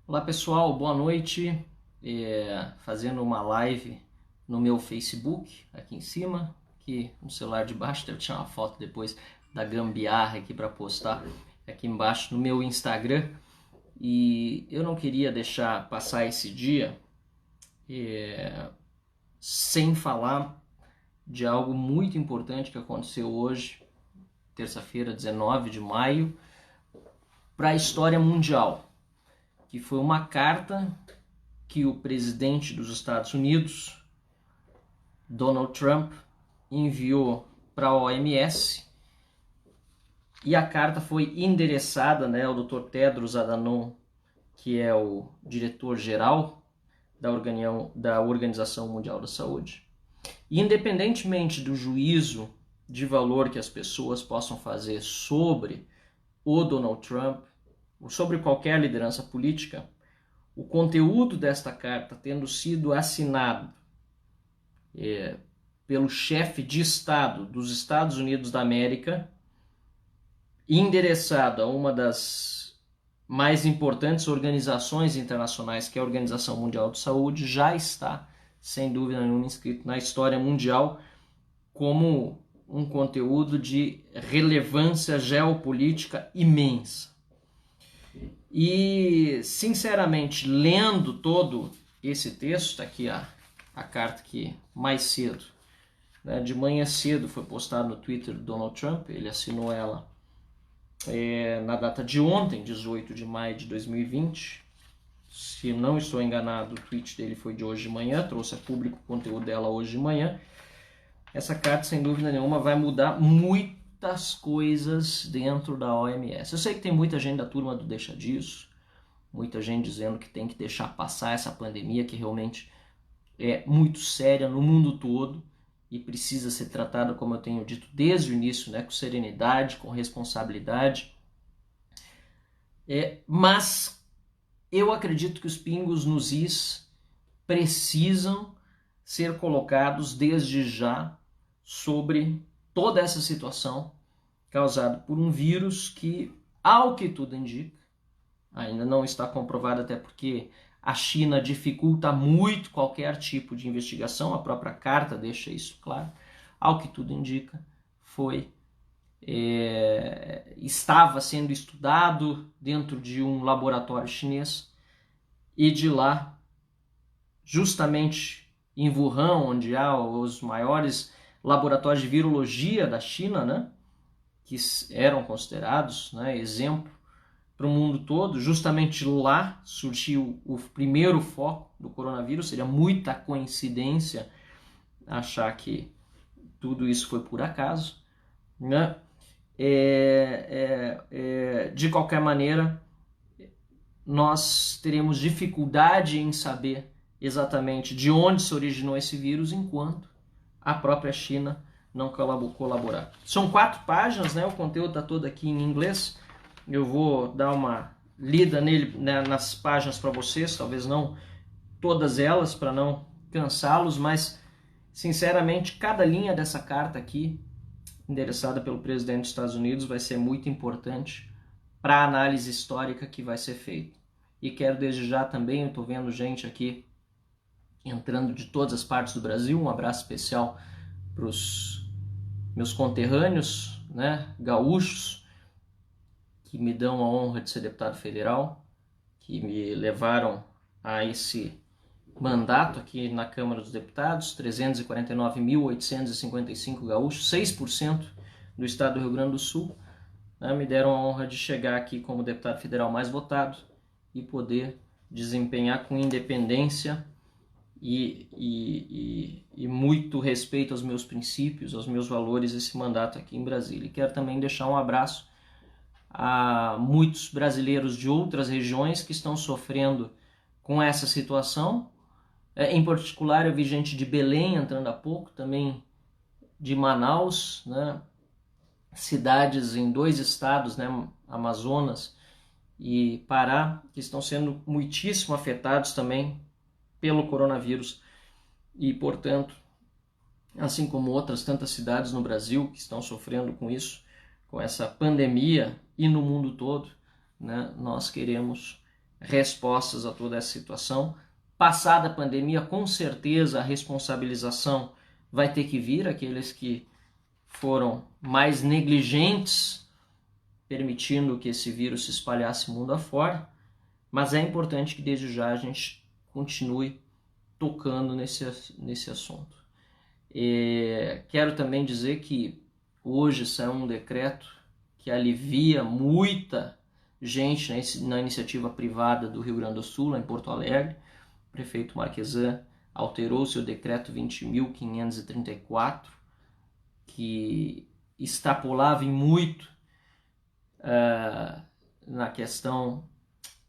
Olá pessoal, boa noite. Fazendo uma live no meu Facebook, aqui em cima, aqui no celular de baixo, deve tirar uma foto depois da gambiarra aqui para postar aqui embaixo no meu Instagram. E eu não queria deixar passar esse dia sem falar de algo muito importante que aconteceu hoje, terça-feira, 19 de maio, para a história mundial, que foi uma carta que o presidente dos Estados Unidos, Donald Trump, enviou para a OMS, e a carta foi endereçada ao Dr. Tedros Adhanom, que é o diretor-geral da Organização Mundial da Saúde. E independentemente do juízo de valor que as pessoas possam fazer sobre o Donald Trump, ou sobre qualquer liderança política, o conteúdo desta carta, tendo sido assinado pelo chefe de Estado dos Estados Unidos da América, endereçado a uma das mais importantes organizações internacionais, que é a Organização Mundial de Saúde, já está, sem dúvida nenhuma, inscrito na história mundial como um conteúdo de relevância geopolítica imensa. E, sinceramente, lendo todo esse texto, está aqui a carta que mais cedo, de manhã cedo, foi postada no Twitter do Donald Trump. Ele assinou ela na data de ontem, 18 de maio de 2020. Se não estou enganado, o tweet dele foi de hoje de manhã, trouxe a público o conteúdo dela hoje de manhã. Essa carta, sem dúvida nenhuma, vai mudar muitas coisas dentro da OMS. Eu sei que tem muita gente da turma do deixa disso, muita gente dizendo que tem que deixar passar essa pandemia, que realmente é muito séria no mundo todo e precisa ser tratada, como eu tenho dito desde o início, com serenidade, com responsabilidade. Mas eu acredito que os pingos nos is precisam ser colocados desde já sobre toda essa situação causada por um vírus que, ao que tudo indica, ainda não está comprovado, até porque a China dificulta muito qualquer tipo de investigação, a própria carta deixa isso claro, ao que tudo indica, estava sendo estudado dentro de um laboratório chinês, e de lá, justamente em Wuhan, onde há os maiores laboratórios de virologia da China, que eram considerados exemplo para o mundo todo, justamente lá surgiu o primeiro foco do coronavírus. Seria muita coincidência achar que tudo isso foi por acaso, de qualquer maneira, nós teremos dificuldade em saber exatamente de onde se originou esse vírus, enquanto a própria China não colaborar. São 4 páginas, o conteúdo está todo aqui em inglês. Eu vou dar uma lida nele, nas páginas para vocês, talvez não todas elas, para não cansá-los, mas, sinceramente, cada linha dessa carta aqui, endereçada pelo presidente dos Estados Unidos, vai ser muito importante para a análise histórica que vai ser feita. E quero desde já também, eu estou vendo gente aqui entrando de todas as partes do Brasil, um abraço especial para os meus conterrâneos, gaúchos, que me dão a honra de ser deputado federal, que me levaram a esse mandato aqui na Câmara dos Deputados, 349.855 gaúchos, 6% do estado do Rio Grande do Sul, me deram a honra de chegar aqui como deputado federal mais votado e poder desempenhar com independência e muito respeito aos meus princípios, aos meus valores, esse mandato aqui em Brasília. E quero também deixar um abraço a muitos brasileiros de outras regiões que estão sofrendo com essa situação. Em particular, eu vi gente de Belém entrando há pouco, também de Manaus, cidades em 2 estados, Amazonas e Pará, que estão sendo muitíssimo afetados também pelo coronavírus. E, portanto, assim como outras tantas cidades no Brasil que estão sofrendo com isso, com essa pandemia, e no mundo todo, nós queremos respostas a toda essa situação. Passada a pandemia, com certeza a responsabilização vai ter que vir, aqueles que foram mais negligentes, permitindo que esse vírus se espalhasse mundo afora, mas é importante que desde já a gente continue tocando nesse assunto. Quero também dizer que hoje saiu um decreto que alivia muita gente na iniciativa privada do Rio Grande do Sul, lá em Porto Alegre. O prefeito Marquesan alterou seu decreto 20.534, que extrapolava em muito na questão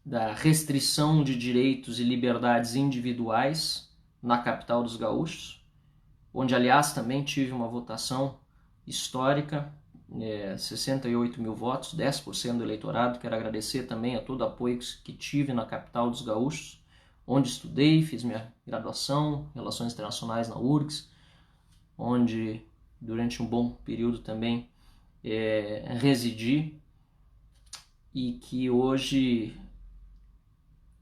da restrição de direitos e liberdades individuais na capital dos gaúchos, onde, aliás, também tive uma votação histórica, 68 mil votos, 10% do eleitorado. Quero agradecer também a todo o apoio que tive na capital dos gaúchos, onde estudei, fiz minha graduação em Relações Internacionais na URGS, onde durante um bom período também residi, e que hoje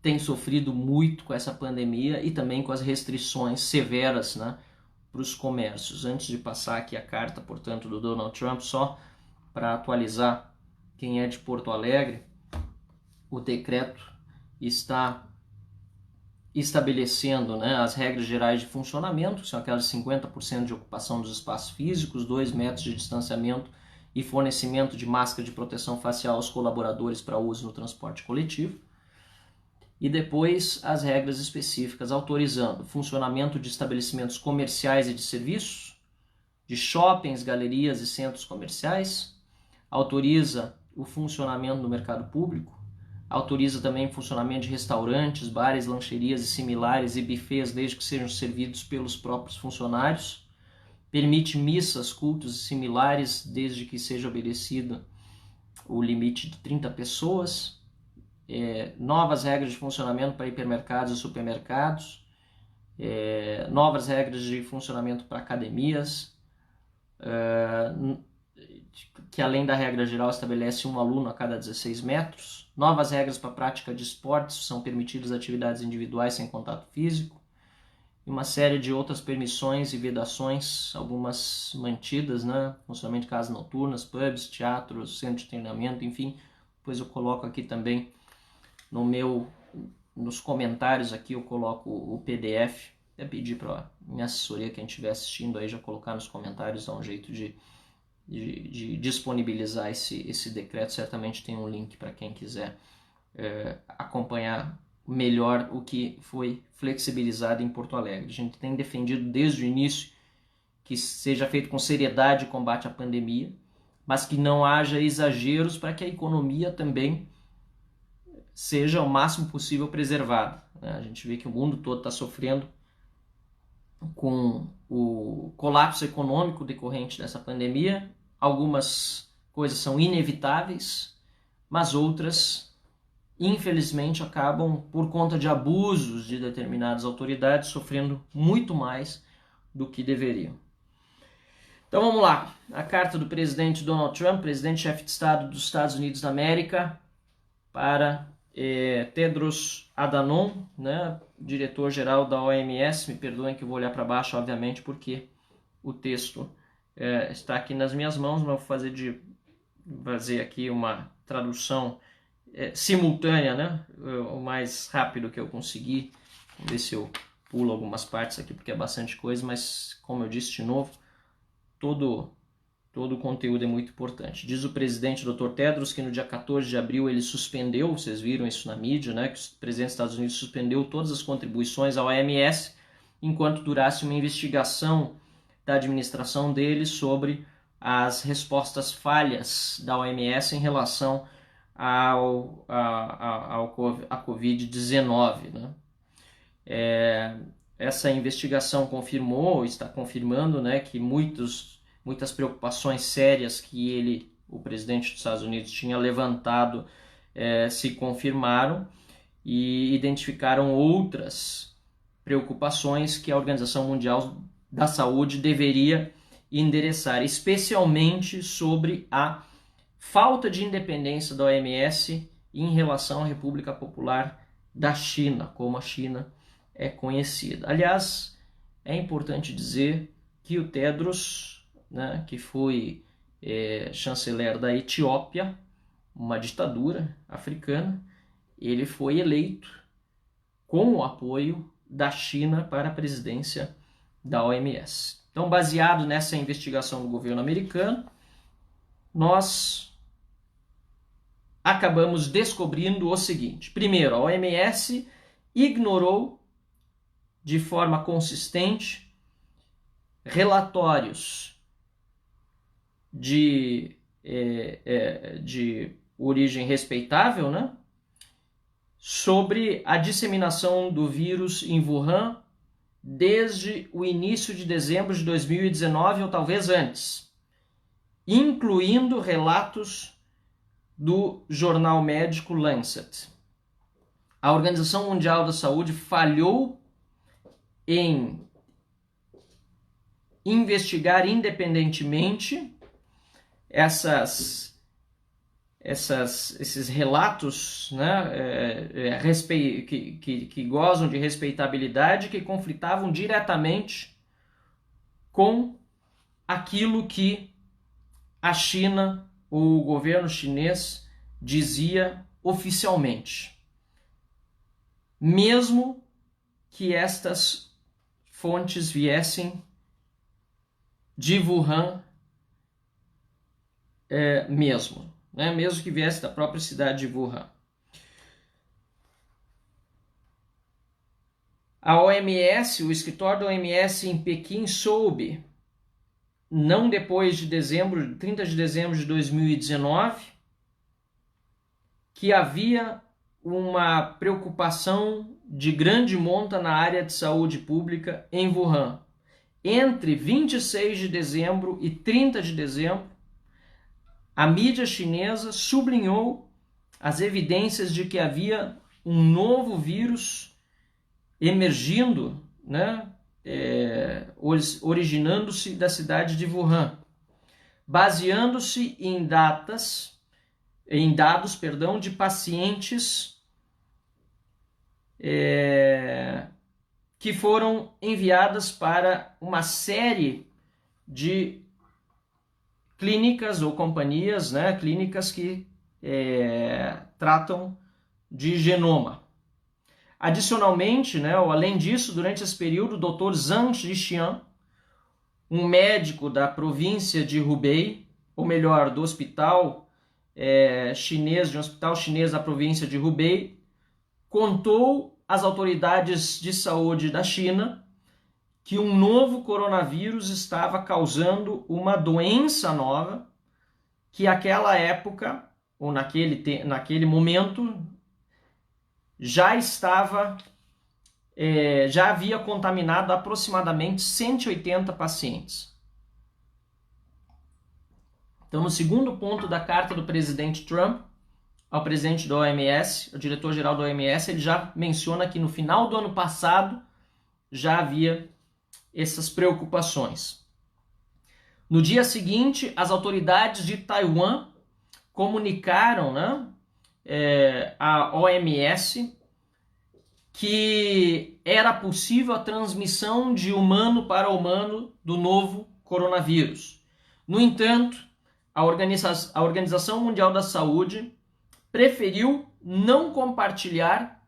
tem sofrido muito com essa pandemia e também com as restrições severas, né, para os comércios. Antes de passar aqui a carta, portanto, do Donald Trump, só para atualizar quem é de Porto Alegre, o decreto está estabelecendo, né, as regras gerais de funcionamento, que são aquelas 50% de ocupação dos espaços físicos, 2 metros de distanciamento e fornecimento de máscara de proteção facial aos colaboradores para uso no transporte coletivo. E depois as regras específicas autorizando o funcionamento de estabelecimentos comerciais e de serviços, de shoppings, galerias e centros comerciais, autoriza o funcionamento do mercado público, autoriza também o funcionamento de restaurantes, bares, lancherias e similares e buffets, desde que sejam servidos pelos próprios funcionários, permite missas, cultos e similares, desde que seja obedecido o limite de 30 pessoas, novas regras de funcionamento para hipermercados e supermercados, novas regras de funcionamento para academias, que além da regra geral estabelece um aluno a cada 16 metros, novas regras para a prática de esportes, são permitidas atividades individuais sem contato físico, e uma série de outras permissões e vedações, algumas mantidas, né? Funcionamento de casas noturnas, pubs, teatros, centros de treinamento, enfim. Depois eu coloco aqui também nos comentários aqui eu coloco o PDF. Até pedir para minha assessoria, quem estiver assistindo aí, já colocar nos comentários, dá um jeito de disponibilizar esse decreto. Certamente tem um link para quem quiser acompanhar melhor o que foi flexibilizado em Porto Alegre. A gente tem defendido desde o início que seja feito com seriedade o combate à pandemia, mas que não haja exageros para que a economia também seja o máximo possível preservada. A gente vê que o mundo todo está sofrendo com o colapso econômico decorrente dessa pandemia. Algumas coisas são inevitáveis, mas outras, infelizmente, acabam, por conta de abusos de determinadas autoridades, sofrendo muito mais do que deveriam. Então vamos lá. A carta do presidente Donald Trump, presidente-chefe de Estado dos Estados Unidos da América, para Tedros Adhanom, né, diretor-geral da OMS. Me perdoem que eu vou olhar para baixo, obviamente, porque o texto está aqui nas minhas mãos, mas vou fazer aqui uma tradução simultânea, né, o mais rápido que eu conseguir. Vamos ver se eu pulo algumas partes aqui, porque é bastante coisa, mas como eu disse de novo, todo o conteúdo é muito importante. Diz o presidente Dr. Tedros que no dia 14 de abril ele suspendeu, vocês viram isso na mídia, né, que o presidente dos Estados Unidos suspendeu todas as contribuições à OMS enquanto durasse uma investigação da administração dele sobre as respostas falhas da OMS em relação à Covid-19. Né? Essa investigação está confirmando, né, que muitas preocupações sérias que o presidente dos Estados Unidos, tinha levantado se confirmaram, e identificaram outras preocupações que a Organização Mundial da Saúde deveria endereçar, especialmente sobre a falta de independência da OMS em relação à República Popular da China, como a China é conhecida. Aliás, é importante dizer que o Tedros, né, que foi chanceler da Etiópia, uma ditadura africana, ele foi eleito com o apoio da China para a presidência da OMS. Então, baseado nessa investigação do governo americano, nós acabamos descobrindo o seguinte. Primeiro, a OMS ignorou de forma consistente relatórios de origem respeitável, né, sobre a disseminação do vírus em Wuhan desde o início de dezembro de 2019 ou talvez antes, incluindo relatos do jornal médico Lancet. A Organização Mundial da Saúde falhou em investigar independentemente esses relatos, né, que gozam de respeitabilidade, que conflitavam diretamente com aquilo que a China ou o governo chinês dizia oficialmente. Mesmo que estas fontes viessem de Wuhan mesmo, né? Mesmo que viesse da própria cidade de Wuhan. A OMS, o escritório da OMS em Pequim soube, não depois de 30 de dezembro de 2019, que havia uma preocupação de grande monta na área de saúde pública em Wuhan. Entre 26 de dezembro e 30 de dezembro, a mídia chinesa sublinhou as evidências de que havia um novo vírus emergindo, né, originando-se da cidade de Wuhan, baseando-se em dados, de pacientes que foram enviadas para uma série de clínicas ou companhias, né, clínicas que tratam de genoma. Adicionalmente, né, ou além disso, durante esse período, o Dr. Zhang Zhixian, um médico da província de Hubei, ou melhor, do hospital chinês, de um hospital chinês da província de Hubei, contou às autoridades de saúde da China que um novo coronavírus estava causando uma doença nova que naquela época, ou naquele momento, já havia contaminado aproximadamente 180 pacientes. Então, no segundo ponto da carta do presidente Trump ao presidente da OMS, o diretor-geral da OMS, ele já menciona que no final do ano passado já havia essas preocupações. No dia seguinte, as autoridades de Taiwan comunicaram, né, à OMS que era possível a transmissão de humano para humano do novo coronavírus. No entanto, a Organização Mundial da Saúde preferiu não compartilhar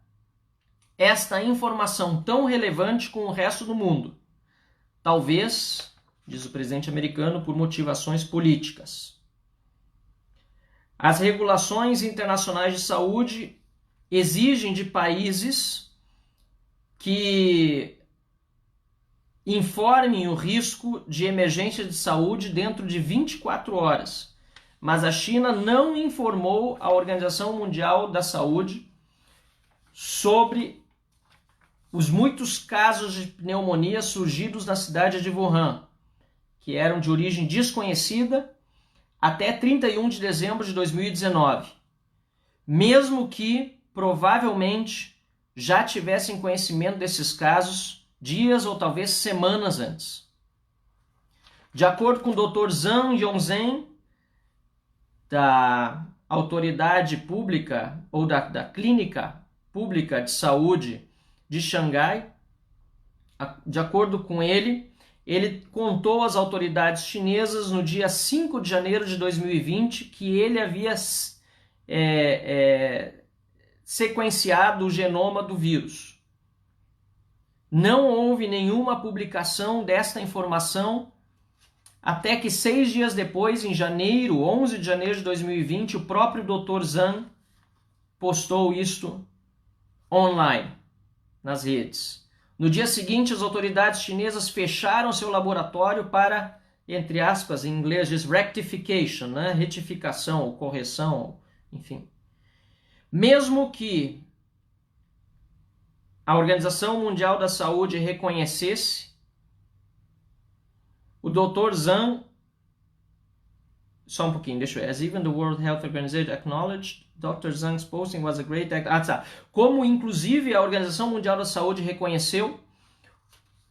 esta informação tão relevante com o resto do mundo. Talvez, diz o presidente americano, por motivações políticas. As regulações internacionais de saúde exigem de países que informem o risco de emergência de saúde dentro de 24 horas. Mas a China não informou a Organização Mundial da Saúde sobre os muitos casos de pneumonia surgidos na cidade de Wuhan, que eram de origem desconhecida até 31 de dezembro de 2019, mesmo que provavelmente já tivessem conhecimento desses casos dias ou talvez semanas antes. De acordo com o Dr. Zhang Yongzhen, da autoridade pública ou da clínica pública de saúde de Xangai. De acordo com ele, ele contou às autoridades chinesas no dia 5 de janeiro de 2020 que ele havia sequenciado o genoma do vírus. Não houve nenhuma publicação desta informação até que 6 dias depois, em janeiro, 11 de janeiro de 2020, o próprio Dr. Zhang postou isto online, nas redes. No dia seguinte, as autoridades chinesas fecharam seu laboratório para, entre aspas, em inglês diz rectification, né? Retificação, ou correção, enfim. Mesmo que a Organização Mundial da Saúde reconhecesse, o Dr. Zhang, só um pouquinho, deixa eu ver. As even the World Health Organization acknowledged, Dr. Zhang's posting was a great act. Tá. Como, inclusive, a Organização Mundial da Saúde reconheceu,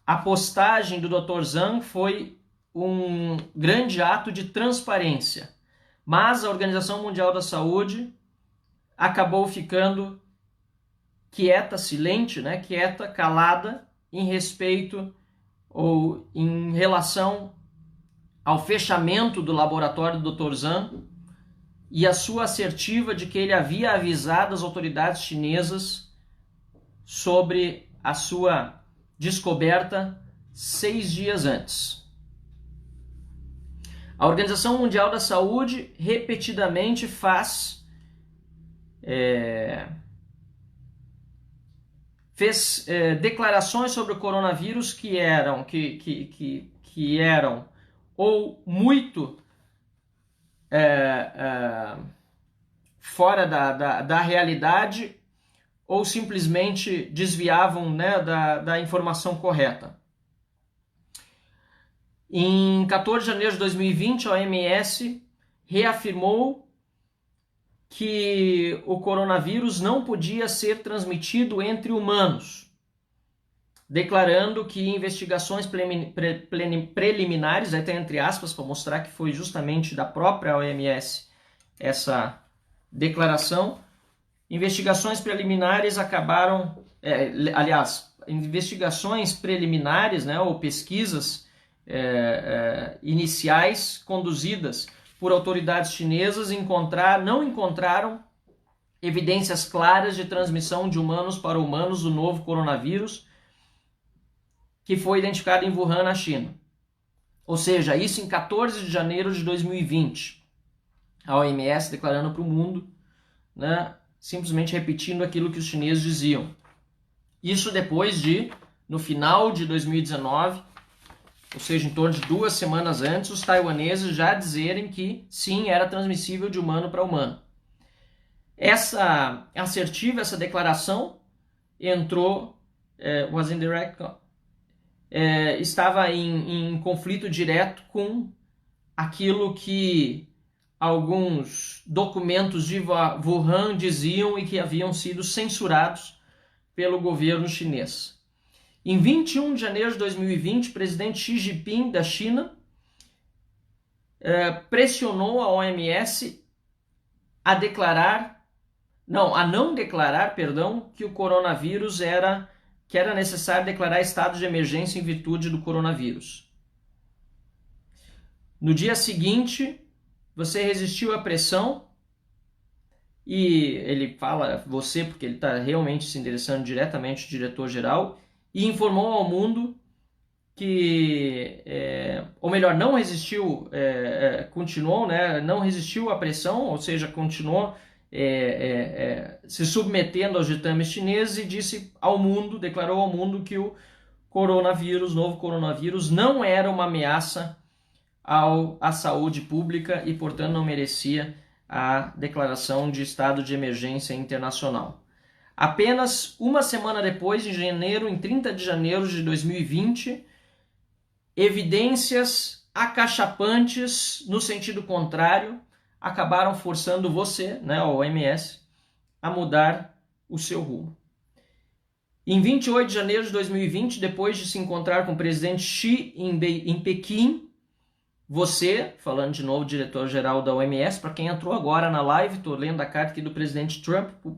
a postagem do Dr. Zhang foi um grande ato de transparência. Mas a Organização Mundial da Saúde acabou ficando quieta, silente, né? Quieta, calada, em respeito ou em relação ao fechamento do laboratório do Dr. Zhang e a sua assertiva de que ele havia avisado as autoridades chinesas sobre a sua descoberta 6 dias antes. A Organização Mundial da Saúde repetidamente fez declarações sobre o coronavírus que eram ou muito fora da realidade ou simplesmente desviavam, né, da informação correta. Em 14 de janeiro de 2020, a OMS reafirmou que o coronavírus não podia ser transmitido entre humanos, declarando que investigações preliminares, até entre aspas, para mostrar que foi justamente da própria OMS essa declaração, investigações preliminares acabaram, investigações preliminares, né, ou pesquisas iniciais conduzidas por autoridades chinesas não encontraram evidências claras de transmissão de humanos para humanos do novo coronavírus que foi identificado em Wuhan, na China. Ou seja, isso em 14 de janeiro de 2020. A OMS declarando para o mundo, né, simplesmente repetindo aquilo que os chineses diziam. Isso depois de, no final de 2019, ou seja, em torno de 2 semanas antes, os taiwaneses já dizerem que sim, era transmissível de humano para humano. Essa assertiva, essa declaração entrou, estava em conflito direto com aquilo que alguns documentos de Wuhan diziam e que haviam sido censurados pelo governo chinês. Em 21 de janeiro de 2020, o presidente Xi Jinping da China pressionou a OMS a não declarar, que o coronavírus que era necessário declarar estado de emergência em virtude do coronavírus. No dia seguinte, você resistiu à pressão, e ele fala você porque ele está realmente se endereçando diretamente ao diretor-geral, e informou ao mundo que, ou melhor, não resistiu, continuou, né, não resistiu à pressão, ou seja, continuou se submetendo aos ditames chineses e declarou ao mundo que o novo coronavírus, não era uma ameaça à saúde pública e, portanto, não merecia a declaração de estado de emergência internacional. Apenas uma semana depois, em 30 de janeiro de 2020, evidências acachapantes no sentido contrário acabaram forçando você, né, a OMS, a mudar o seu rumo. Em 28 de janeiro de 2020, depois de se encontrar com o presidente Xi em Pequim, Você, falando de novo, diretor-geral da OMS, para quem entrou agora na live, estou lendo a carta aqui do presidente Trump, o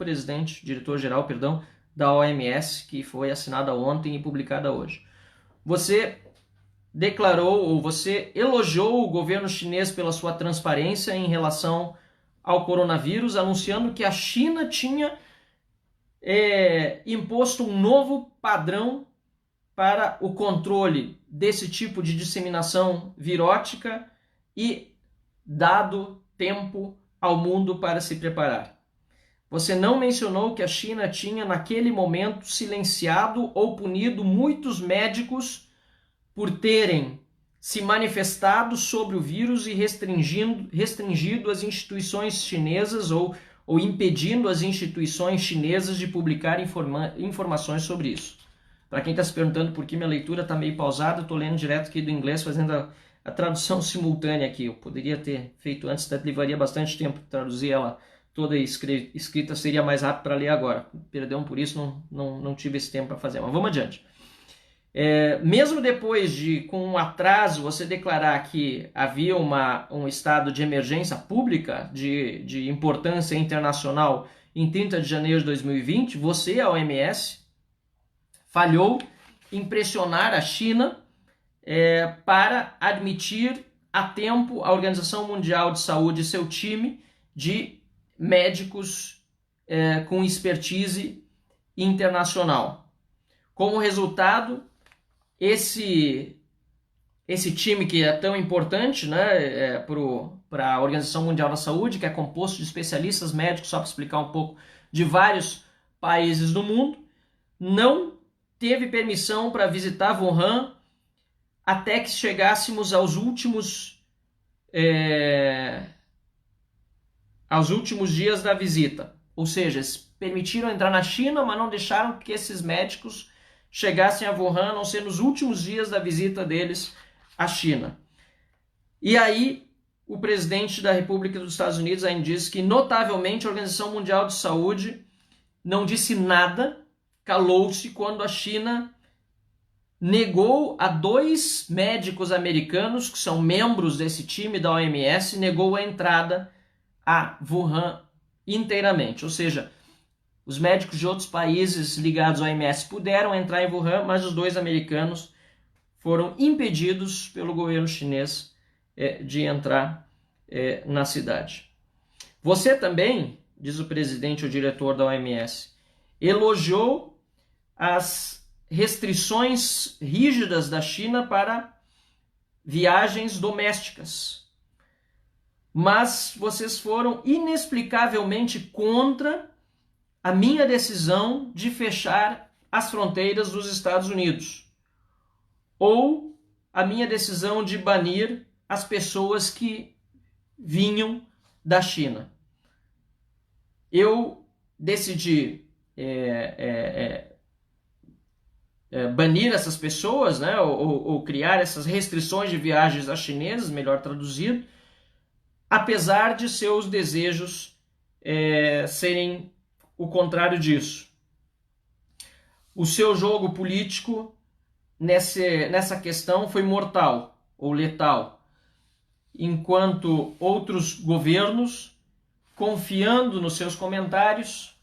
diretor-geral, perdão, da OMS, que foi assinada ontem e publicada hoje. Você declarou, ou você elogiou o governo chinês pela sua transparência em relação ao coronavírus, anunciando que a China tinha imposto um novo padrão para o controle desse tipo de disseminação virótica e dado tempo ao mundo para se preparar. Você não mencionou que a China tinha, naquele momento, silenciado ou punido muitos médicos por terem se manifestado sobre o vírus e restringido as instituições chinesas ou impedindo as instituições chinesas de publicar informações sobre isso. Para quem está se perguntando por que minha leitura está meio pausada, estou lendo direto aqui do inglês, fazendo a tradução simultânea aqui. Eu poderia ter feito antes, levaria bastante tempo traduzir ela toda escrita, seria mais rápido para ler agora. Perdão por isso, não tive esse tempo para fazer, mas vamos adiante. Mesmo depois de, com um atraso, você declarar que havia um estado de emergência pública de importância internacional em 30 de janeiro de 2020, você, a OMS, falhou em pressionar a China para admitir a tempo a Organização Mundial de Saúde e seu time de médicos com expertise internacional. Como resultado, esse time que é tão importante, né, para a Organização Mundial da Saúde, que é composto de especialistas médicos, só para explicar um pouco, de vários países do mundo, não teve permissão para visitar Wuhan até que chegássemos aos últimos dias da visita. Ou seja, eles permitiram entrar na China, mas não deixaram que esses médicos chegassem a Wuhan, a não ser nos últimos dias da visita deles à China. E aí, o presidente da República dos Estados Unidos ainda disse que, notavelmente, a Organização Mundial de Saúde não disse nada, calou-se quando a China negou a 2 médicos americanos, que são membros desse time da OMS, negou a entrada a Wuhan inteiramente. Ou seja, os médicos de outros países ligados à OMS puderam entrar em Wuhan, mas os 2 americanos foram impedidos pelo governo chinês de entrar na cidade. Você também, diz o presidente, o diretor da OMS, elogiou as restrições rígidas da China para viagens domésticas. Mas vocês foram inexplicavelmente contra a minha decisão de fechar as fronteiras dos Estados Unidos, ou a minha decisão de banir as pessoas que vinham da China. Eu decidi banir essas pessoas, né, ou criar essas restrições de viagens a chineses, melhor traduzido, apesar de seus desejos serem o contrário disso. O seu jogo político nessa questão foi mortal ou letal, enquanto outros governos, confiando nos seus comentários,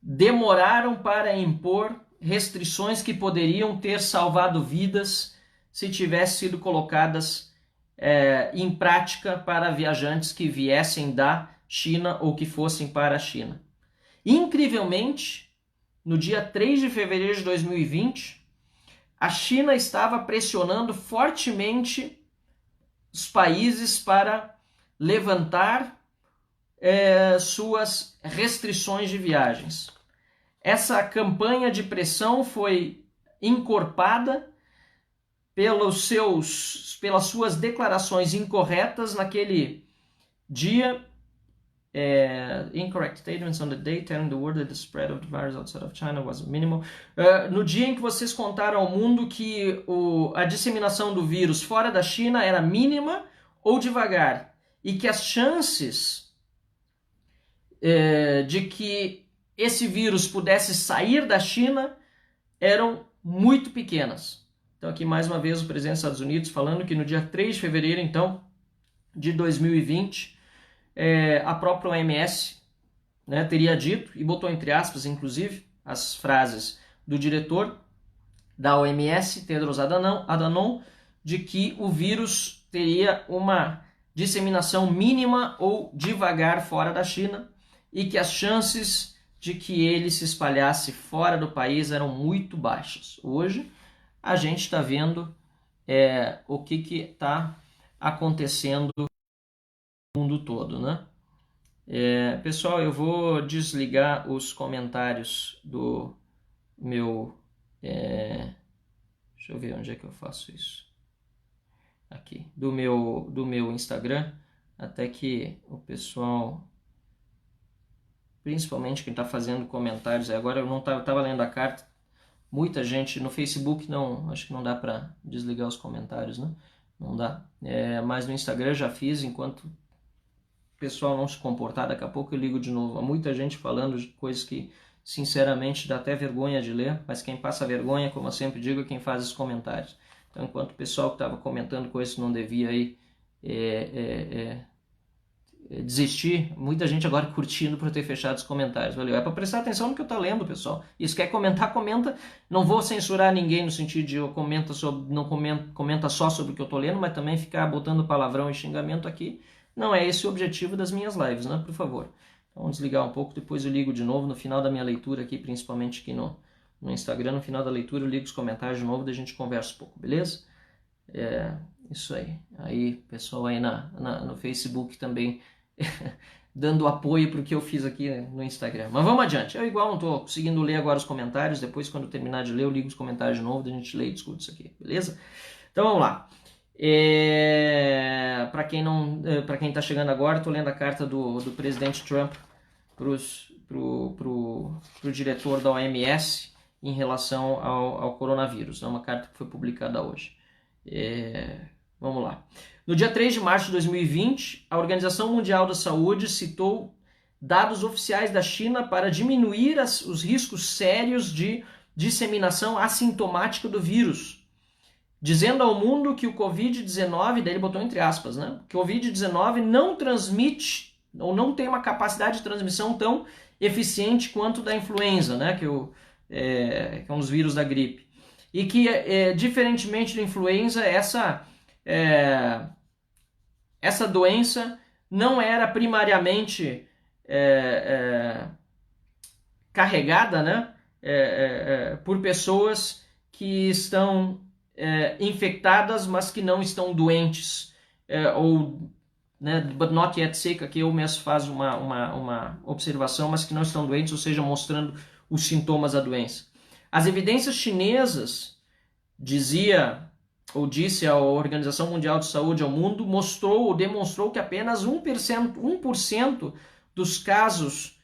demoraram para impor restrições que poderiam ter salvado vidas se tivessem sido colocadas em prática para viajantes que viessem da China ou que fossem para a China. Incrivelmente, no dia 3 de fevereiro de 2020, a China estava pressionando fortemente os países para levantar suas restrições de viagens. Essa campanha de pressão foi encorpada pelas suas declarações incorretas naquele dia. Incorrect statements on the day telling the world that the spread of the virus outside of China was minimal. No dia em que vocês contaram ao mundo que a disseminação do vírus fora da China era mínima ou devagar, e que as chances de que esse vírus pudesse sair da China eram muito pequenas. Então aqui mais uma vez o presidente dos Estados Unidos falando que no dia 3 de fevereiro, então, de 2020, a própria OMS, né, teria dito, e botou entre aspas, inclusive, as frases do diretor da OMS, Tedros Adhanom, de que o vírus teria uma disseminação mínima ou devagar fora da China e que as chances de que ele se espalhasse fora do país eram muito baixas. Hoje, a gente está vendo o que está acontecendo no mundo todo, né? Pessoal, eu vou desligar os comentários do meu... deixa eu ver onde é que eu faço isso. Aqui, do meu Instagram, até que o pessoal, principalmente quem está fazendo comentários, agora eu não estava lendo a carta, muita gente no Facebook, não, acho que não dá para desligar os comentários, né? Não dá, mas no Instagram já fiz, enquanto o pessoal não se comportar, daqui a pouco eu ligo de novo. Há muita gente falando de coisas que, sinceramente, dá até vergonha de ler, mas quem passa vergonha, como eu sempre digo, é quem faz os comentários. Então, enquanto o pessoal que estava comentando coisas que não devia aí desistir, muita gente agora curtindo por ter fechado os comentários. Valeu. É para prestar atenção no que eu estou lendo, pessoal. E se quer comentar, comenta. Não vou censurar ninguém no sentido de eu não comenta só sobre o que eu estou lendo, mas também ficar botando palavrão e xingamento aqui. Não é esse o objetivo das minhas lives, né? Por favor. Então, vamos desligar um pouco, depois eu ligo de novo no final da minha leitura aqui, principalmente aqui no Instagram, no final da leitura eu ligo os comentários de novo, daí a gente conversa um pouco, beleza? Isso aí. Aí, pessoal aí no Facebook também dando apoio para o que eu fiz aqui no Instagram. Mas vamos adiante. Eu igual não estou conseguindo ler agora os comentários, depois quando eu terminar de ler eu ligo os comentários de novo, daí a gente lê e discute isso aqui, beleza? Então vamos lá. Para quem está chegando agora, estou lendo a carta do presidente Trump pro diretor da OMS em relação ao coronavírus. É uma carta que foi publicada hoje. Vamos lá. No dia 3 de março de 2020, a Organização Mundial da Saúde citou dados oficiais da China para diminuir os riscos sérios de disseminação assintomática do vírus, dizendo ao mundo que o Covid-19, daí ele botou entre aspas, né? Que o Covid-19 não transmite ou não tem uma capacidade de transmissão tão eficiente quanto da influenza, né? Que é um dos vírus da gripe. E que, diferentemente da influenza, essa doença não era primariamente carregada, né? Por pessoas que estão infectadas, mas que não estão doentes, ou, né, but not yet sick, aqui eu mesmo faço uma observação, mas que não estão doentes, ou seja, mostrando os sintomas da doença. As evidências chinesas, disse a Organização Mundial de Saúde ao mundo, mostrou ou demonstrou que apenas 1% dos casos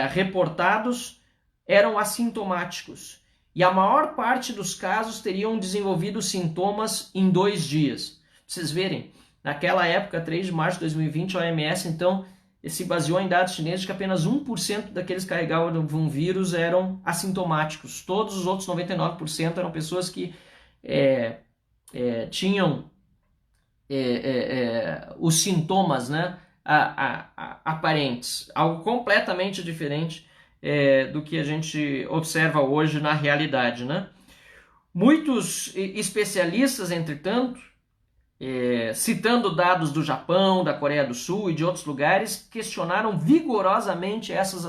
reportados eram assintomáticos. E a maior parte dos casos teriam desenvolvido sintomas em 2 dias. Pra vocês verem, naquela época, 3 de março de 2020, a OMS, então, se baseou em dados chineses de que apenas 1% daqueles que carregavam um vírus eram assintomáticos. Todos os outros 99% eram pessoas que tinham os sintomas, né, aparentes. Algo completamente diferente do que a gente observa hoje na realidade, né? Muitos especialistas, entretanto, citando dados do Japão, da Coreia do Sul e de outros lugares, questionaram vigorosamente essas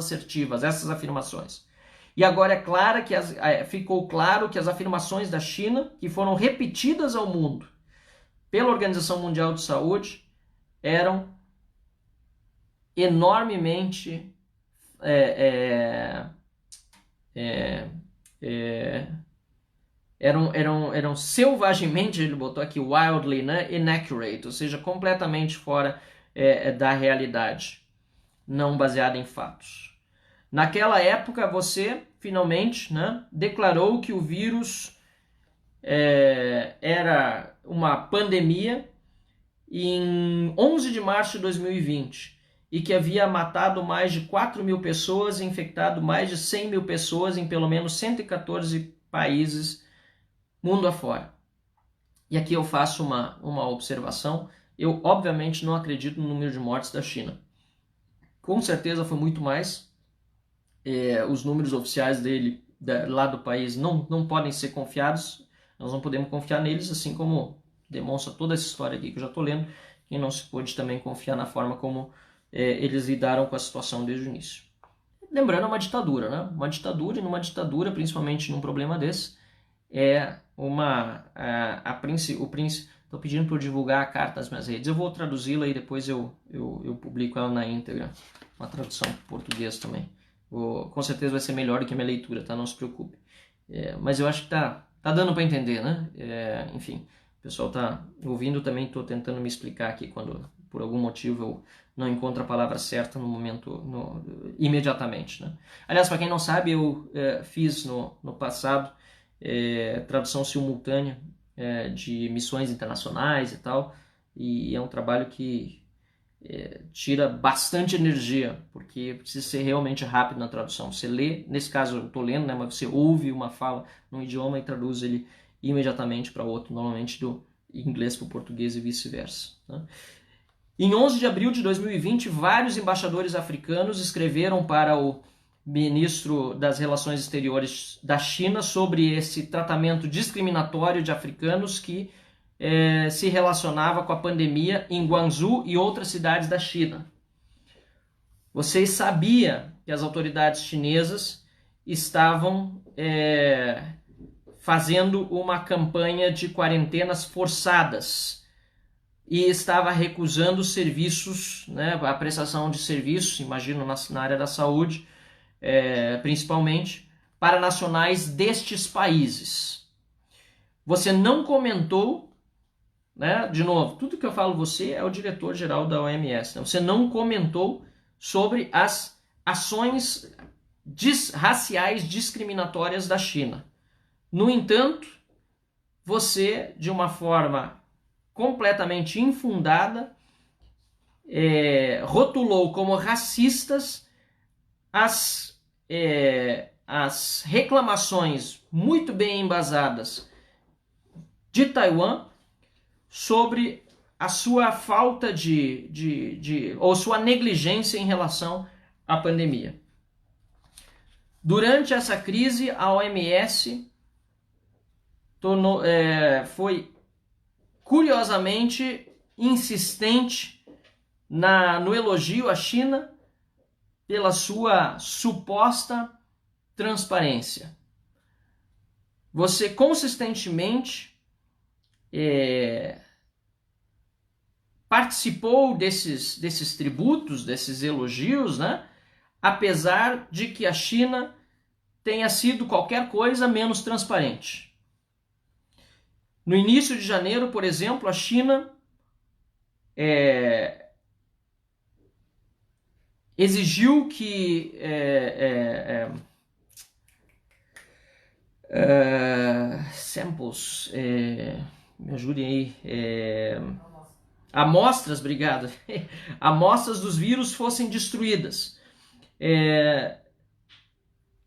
afirmações. E agora ficou claro que as afirmações da China, que foram repetidas ao mundo pela Organização Mundial de Saúde, eram enormemente eram selvagemente, ele botou aqui, wildly, né, inaccurate, ou seja, completamente fora da realidade, não baseada em fatos. Naquela época, você, finalmente, né, declarou que o vírus era uma pandemia em 11 de março de 2020 e que havia matado mais de 4 mil pessoas e infectado mais de 100 mil pessoas em pelo menos 114 países mundo afora. E aqui eu faço uma observação. Eu, obviamente, não acredito no número de mortes da China. Com certeza foi muito mais. Os números oficiais dele, lá do país, não podem ser confiados. Nós não podemos confiar neles, assim como demonstra toda essa história aqui que eu já estou lendo, e não se pode também confiar na forma como eles lidaram com a situação desde o início. Lembrando, é uma ditadura, né? Uma ditadura, e numa ditadura, principalmente num problema desse, o príncipe. Estou pedindo para eu divulgar a carta nas minhas redes. Eu vou traduzi-la e depois eu publico ela na íntegra. Uma tradução para português também. Com certeza vai ser melhor do que a minha leitura, tá? Não se preocupe. Mas eu acho que tá dando para entender, né? Enfim, o pessoal tá ouvindo, também estou tentando me explicar aqui quando, por algum motivo, eu não encontro a palavra certa no momento, imediatamente, né? Aliás, para quem não sabe, eu fiz no passado tradução simultânea de missões internacionais e tal, e é um trabalho que tira bastante energia, porque precisa ser realmente rápido na tradução. Você lê, nesse caso eu estou lendo, né, mas você ouve uma fala num idioma e traduz ele imediatamente para outro, normalmente do inglês para o português e vice-versa, né? Em 11 de abril de 2020, vários embaixadores africanos escreveram para o ministro das Relações Exteriores da China sobre esse tratamento discriminatório de africanos que se relacionava com a pandemia em Guangzhou e outras cidades da China. Vocês sabiam que as autoridades chinesas estavam fazendo uma campanha de quarentenas forçadas e estava recusando serviços, né, a prestação de serviços, imagino na área da saúde, principalmente, para nacionais destes países. Você não comentou, né, de novo, tudo que eu falo você é o diretor-geral da OMS, né? Você não comentou sobre as ações raciais discriminatórias da China. No entanto, você, de uma forma completamente infundada, rotulou como racistas as reclamações muito bem embasadas de Taiwan sobre a sua falta ou sua negligência em relação à pandemia. Durante essa crise, a OMS foi curiosamente insistente no elogio à China pela sua suposta transparência. Você consistentemente participou desses tributos, desses elogios, né? Apesar de que a China tenha sido qualquer coisa menos transparente. No início de janeiro, por exemplo, a China exigiu que samples, me ajudem aí, amostras, obrigado, amostras dos vírus fossem destruídas,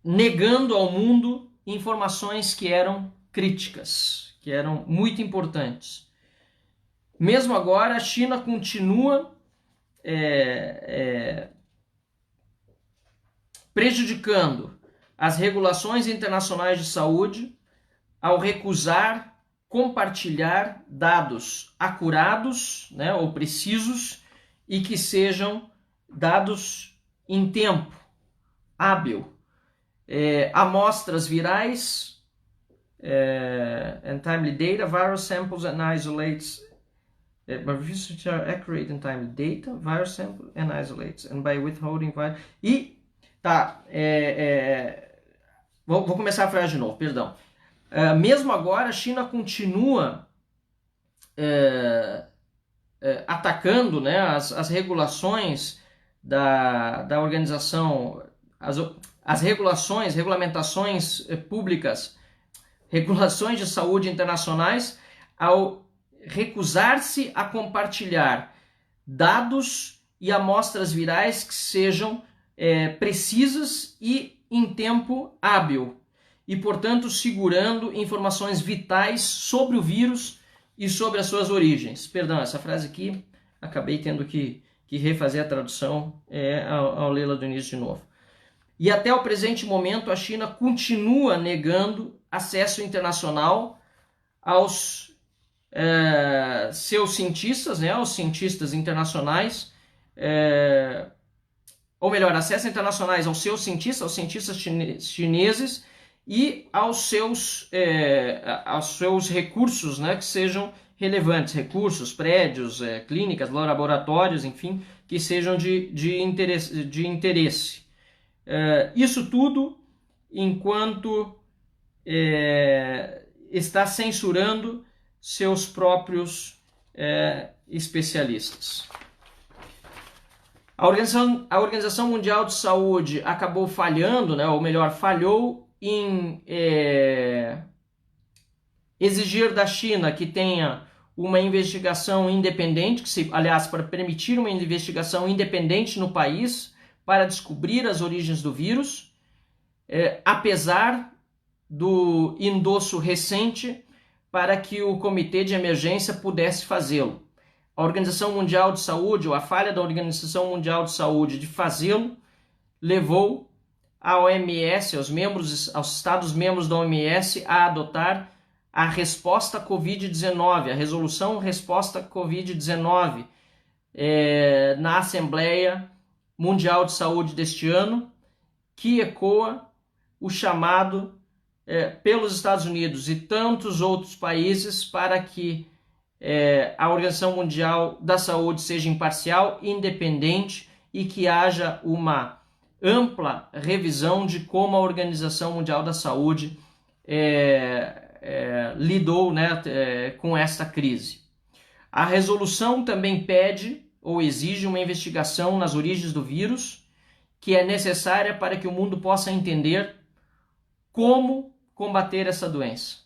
negando ao mundo informações que eram críticas, que eram muito importantes. Mesmo agora, a China continua prejudicando as regulações internacionais de saúde ao recusar compartilhar dados acurados, né, ou precisos, e que sejam dados em tempo hábil. Amostras virais, and timely data, virus samples and isolates, research are accurate and timely data, virus samples and isolates, and by withholding virus. E tá, vou começar a frase de novo, perdão. Mesmo agora, a China continua atacando, né, as regulações da organização, as regulamentações públicas, regulações de saúde internacionais, ao recusar-se a compartilhar dados e amostras virais que sejam precisas e em tempo hábil, e, portanto, segurando informações vitais sobre o vírus e sobre as suas origens. Perdão, essa frase aqui, acabei tendo que refazer a tradução ao lê-la do início de novo. E até o presente momento, a China continua negando acesso internacional aos seus cientistas, né, aos cientistas internacionais, ou melhor, acesso internacionais aos seus cientistas, aos cientistas chineses e aos seus recursos, né, que sejam relevantes, recursos, prédios, clínicas, laboratórios, enfim, que sejam de interesse. Isso tudo enquanto está censurando seus próprios especialistas. A Organização Mundial de Saúde acabou falhando, né, ou melhor, falhou em exigir da China que tenha uma investigação independente, aliás, para permitir uma investigação independente no país para descobrir as origens do vírus, apesar do endosso recente para que o Comitê de Emergência pudesse fazê-lo. A Organização Mundial de Saúde, ou a falha da Organização Mundial de Saúde de fazê-lo, levou a OMS, aos Estados-membros da OMS, a adotar a resposta Covid-19, a resolução resposta Covid-19, na Assembleia Mundial de Saúde deste ano, que ecoa o chamado pelos Estados Unidos e tantos outros países para que a Organização Mundial da Saúde seja imparcial, independente e que haja uma ampla revisão de como a Organização Mundial da Saúde lidou, né, com esta crise. A resolução também pede ou exige uma investigação nas origens do vírus, que é necessária para que o mundo possa entender como combater essa doença.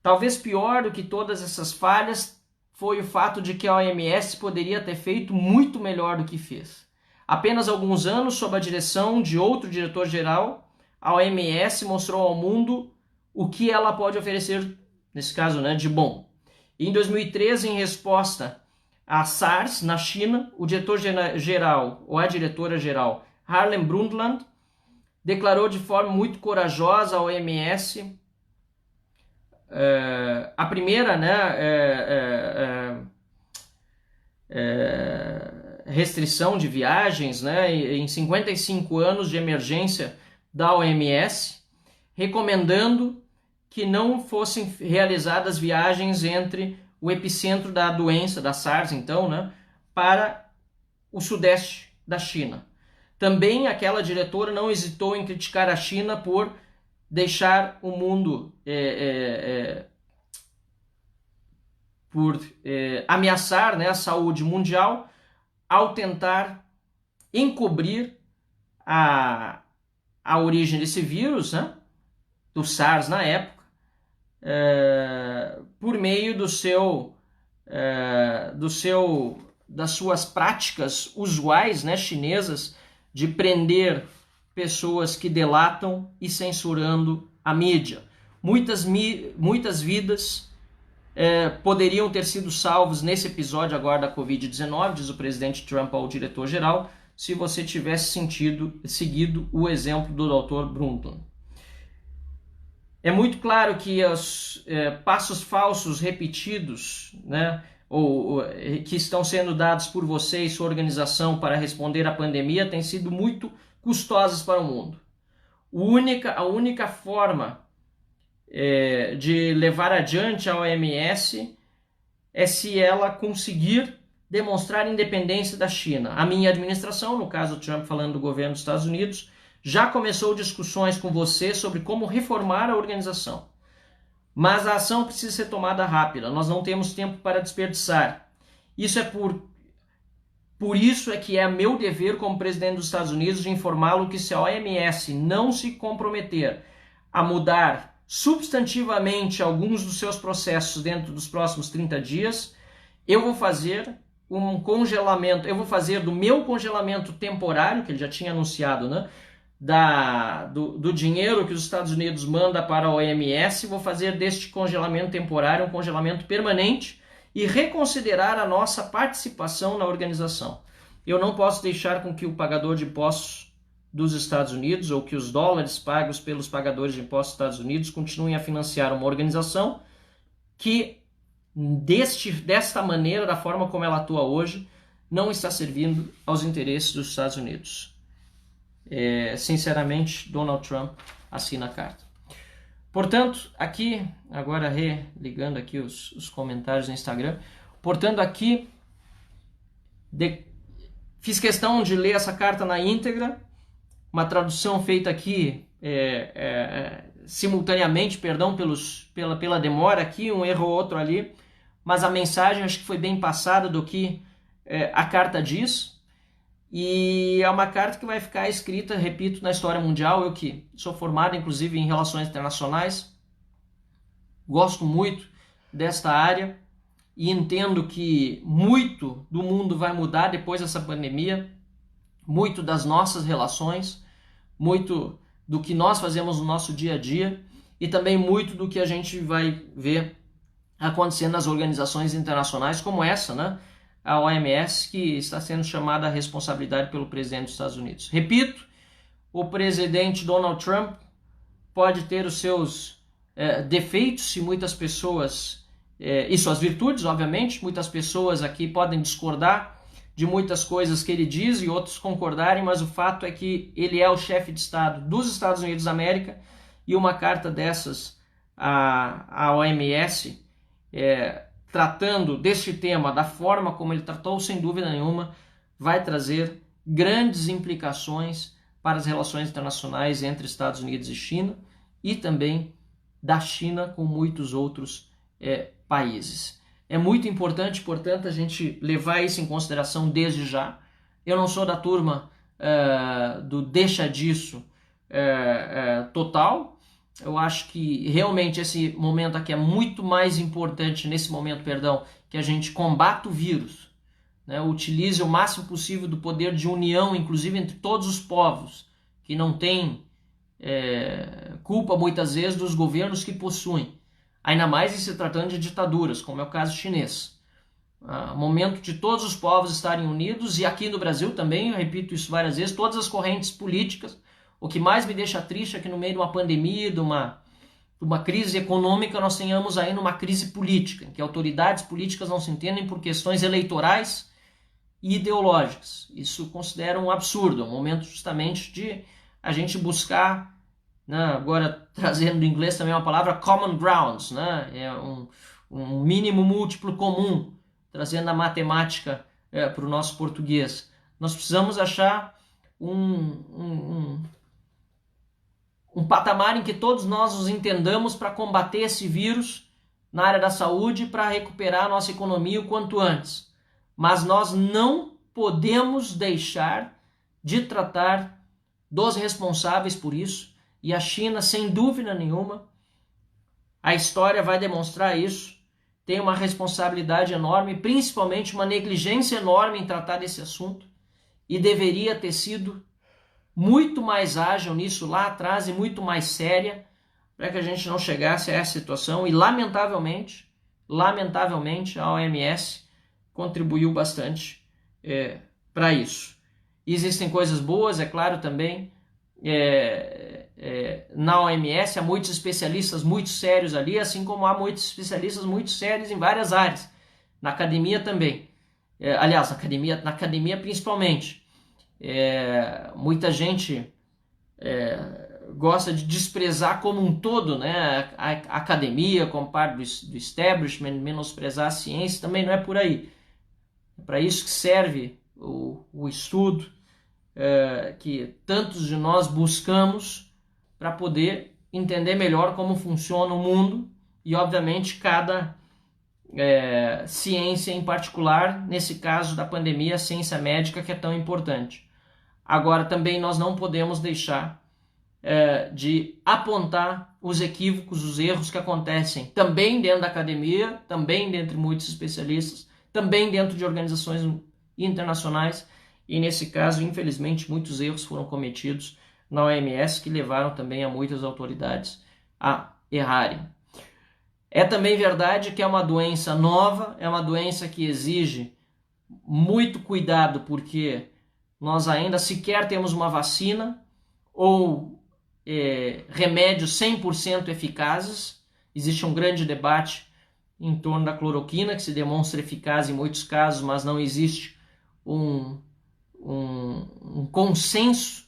Talvez pior do que todas essas falhas foi o fato de que a OMS poderia ter feito muito melhor do que fez. Apenas alguns anos, sob a direção de outro diretor-geral, a OMS mostrou ao mundo o que ela pode oferecer, nesse caso, né, de bom. Em 2013, em resposta à SARS na China, o diretor-geral, ou a diretora-geral, Harlem Brundtland, declarou de forma muito corajosa à OMS a primeira, né, restrição de viagens, né, em 55 anos de emergência da OMS, recomendando que não fossem realizadas viagens entre o epicentro da doença, da SARS, então, né, para o sudeste da China. Também aquela diretora não hesitou em criticar a China por deixar o mundo por ameaçar, né, a saúde mundial ao tentar encobrir a origem desse vírus, né, do SARS na época, por meio das suas práticas usuais, né, chinesas, de prender pessoas que delatam e censurando a mídia. Muitas vidas poderiam ter sido salvas nesse episódio agora da Covid-19, diz o presidente Trump ao diretor-geral, se você tivesse seguido o exemplo do Dr. Brundtland. É muito claro que os passos falsos repetidos, né, ou que estão sendo dados por você e sua organização para responder à pandemia têm sido muito custosas para o mundo. A única forma de levar adiante a OMS é se ela conseguir demonstrar independência da China. A minha administração, no caso Trump falando do governo dos Estados Unidos, já começou discussões com você sobre como reformar a organização. Mas a ação precisa ser tomada rápida, nós não temos tempo para desperdiçar. Isso por isso é que é meu dever como presidente dos Estados Unidos de informá-lo que se a OMS não se comprometer a mudar substantivamente alguns dos seus processos dentro dos próximos 30 dias, eu vou fazer um congelamento, eu vou fazer do meu congelamento temporário, que ele já tinha anunciado, né, do dinheiro que os Estados Unidos manda para a OMS, vou fazer deste congelamento temporário um congelamento permanente e reconsiderar a nossa participação na organização. Eu não posso deixar com que o pagador de impostos dos Estados Unidos ou que os dólares pagos pelos pagadores de impostos dos Estados Unidos continuem a financiar uma organização que, desta maneira, da forma como ela atua hoje, não está servindo aos interesses dos Estados Unidos. Sinceramente, Donald Trump assina a carta. Portanto, aqui, agora religando aqui os comentários no Instagram, portanto, aqui fiz questão de ler essa carta na íntegra, uma tradução feita aqui simultaneamente, perdão pela demora aqui, um erro ou outro ali, mas a mensagem acho que foi bem passada do que a carta diz, e é uma carta que vai ficar escrita, repito, na história mundial. Eu que sou formado inclusive em relações internacionais, gosto muito desta área e entendo que muito do mundo vai mudar depois dessa pandemia, muito das nossas relações, muito do que nós fazemos no nosso dia a dia e também muito do que a gente vai ver acontecendo nas organizações internacionais como essa, né? A OMS, que está sendo chamada à responsabilidade pelo presidente dos Estados Unidos. Repito, o presidente Donald Trump pode ter os seus defeitos e muitas pessoas, e suas virtudes, obviamente, muitas pessoas aqui podem discordar de muitas coisas que ele diz e outros concordarem, mas o fato é que ele é o chefe de Estado dos Estados Unidos da América e uma carta dessas à OMS, tratando deste tema da forma como ele tratou, sem dúvida nenhuma, vai trazer grandes implicações para as relações internacionais entre Estados Unidos e China e também da China com muitos outros países. É muito importante, portanto, a gente levar isso em consideração desde já. Eu não sou da turma do deixa disso total. Eu acho que realmente esse momento aqui é muito mais importante, que a gente combata o vírus, né? Utilize o máximo possível do poder de união, inclusive entre todos os povos, que não têm culpa muitas vezes dos governos que possuem, ainda mais em se tratando de ditaduras, como é o caso chinês. Momento de todos os povos estarem unidos, e aqui no Brasil também, eu repito isso várias vezes, todas as correntes políticas. O que mais me deixa triste é que no meio de uma pandemia, de uma crise econômica, nós tenhamos ainda uma crise política, em que autoridades políticas não se entendem por questões eleitorais e ideológicas. Isso considero um absurdo, é um momento justamente de a gente buscar, né, agora trazendo do inglês também uma palavra, common grounds, né, um mínimo múltiplo comum, trazendo a matemática para o nosso português. Nós precisamos achar um patamar em que todos nós nos entendamos para combater esse vírus na área da saúde, para recuperar a nossa economia o quanto antes. Mas nós não podemos deixar de tratar dos responsáveis por isso, e a China, sem dúvida nenhuma, a história vai demonstrar isso, tem uma responsabilidade enorme, principalmente uma negligência enorme em tratar desse assunto, e deveria ter sido muito mais ágil nisso lá atrás e muito mais séria para que a gente não chegasse a essa situação. E lamentavelmente a OMS contribuiu bastante para isso. E existem coisas boas, é claro, também. Na OMS há muitos especialistas muito sérios ali, assim como há muitos especialistas muito sérios em várias áreas. Na academia também. Aliás, na academia principalmente. Muita gente gosta de desprezar como um todo, né, a academia como parte do establishment, menosprezar a ciência. Também não é por aí. É para isso que serve o estudo que tantos de nós buscamos para poder entender melhor como funciona o mundo e, obviamente, cada ciência em particular, nesse caso da pandemia, a ciência médica, que é tão importante. Agora, também nós não podemos deixar de apontar os equívocos, os erros que acontecem também dentro da academia, também dentro de muitos especialistas, também dentro de organizações internacionais, e nesse caso, infelizmente, muitos erros foram cometidos na OMS que levaram também a muitas autoridades a errarem. É também verdade que é uma doença nova, é uma doença que exige muito cuidado, porque nós ainda sequer temos uma vacina ou remédios 100% eficazes. Existe um grande debate em torno da cloroquina, que se demonstra eficaz em muitos casos, mas não existe um consenso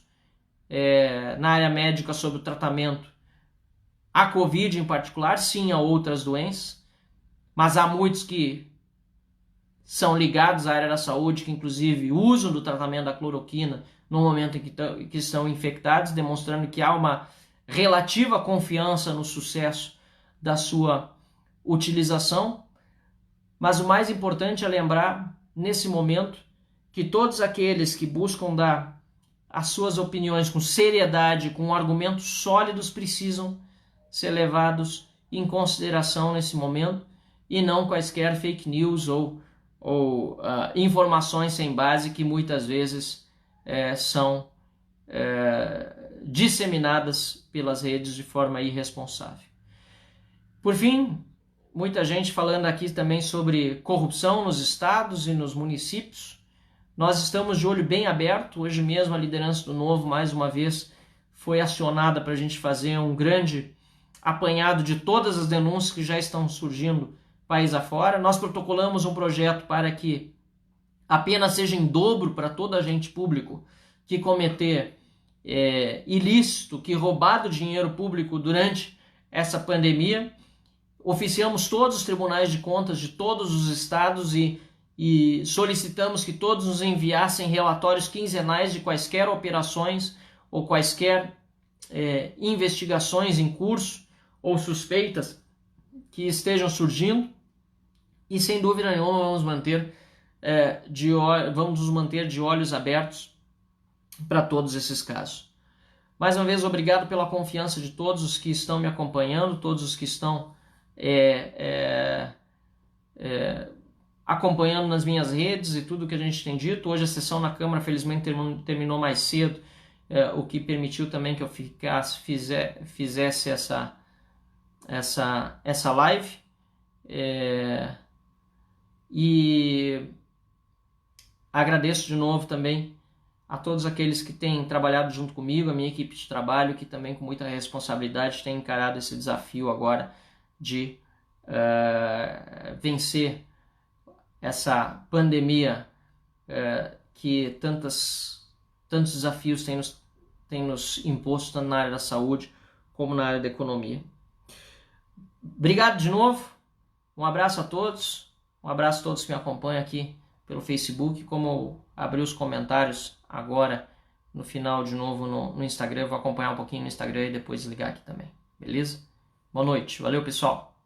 na área médica sobre o tratamento à Covid em particular, sim a outras doenças, mas há muitos que são ligados à área da saúde, que inclusive usam do tratamento da cloroquina no momento em que estão infectados, demonstrando que há uma relativa confiança no sucesso da sua utilização. Mas o mais importante é lembrar, nesse momento, que todos aqueles que buscam dar as suas opiniões com seriedade, com argumentos sólidos, precisam ser levados em consideração nesse momento, e não quaisquer fake news ou informações sem base que muitas vezes são disseminadas pelas redes de forma irresponsável. Por fim, muita gente falando aqui também sobre corrupção nos estados e nos municípios. Nós estamos de olho bem aberto. Hoje mesmo a liderança do Novo, mais uma vez, foi acionada para a gente fazer um grande apanhado de todas as denúncias que já estão surgindo país afora. Nós protocolamos um projeto para que apenas seja em dobro para todo agente público que cometer ilícito, que roubado dinheiro público durante essa pandemia. Oficiamos todos os tribunais de contas de todos os estados e solicitamos que todos nos enviassem relatórios quinzenais de quaisquer operações ou quaisquer investigações em curso ou suspeitas que estejam surgindo. E sem dúvida nenhuma vamos nos manter de olhos abertos para todos esses casos. Mais uma vez, obrigado pela confiança de todos os que estão me acompanhando, todos os que estão acompanhando nas minhas redes e tudo que a gente tem dito. Hoje a sessão na Câmara, felizmente, terminou mais cedo, o que permitiu também que eu fizesse essa live. E agradeço de novo também a todos aqueles que têm trabalhado junto comigo, a minha equipe de trabalho, que também com muita responsabilidade tem encarado esse desafio agora de vencer essa pandemia que tantos desafios tem nos imposto, tanto na área da saúde como na área da economia. Obrigado de novo, um abraço a todos, um abraço a todos que me acompanham aqui pelo Facebook. Como eu abri os comentários agora no final de novo no Instagram, eu vou acompanhar um pouquinho no Instagram e depois ligar aqui também, beleza? Boa noite, valeu pessoal!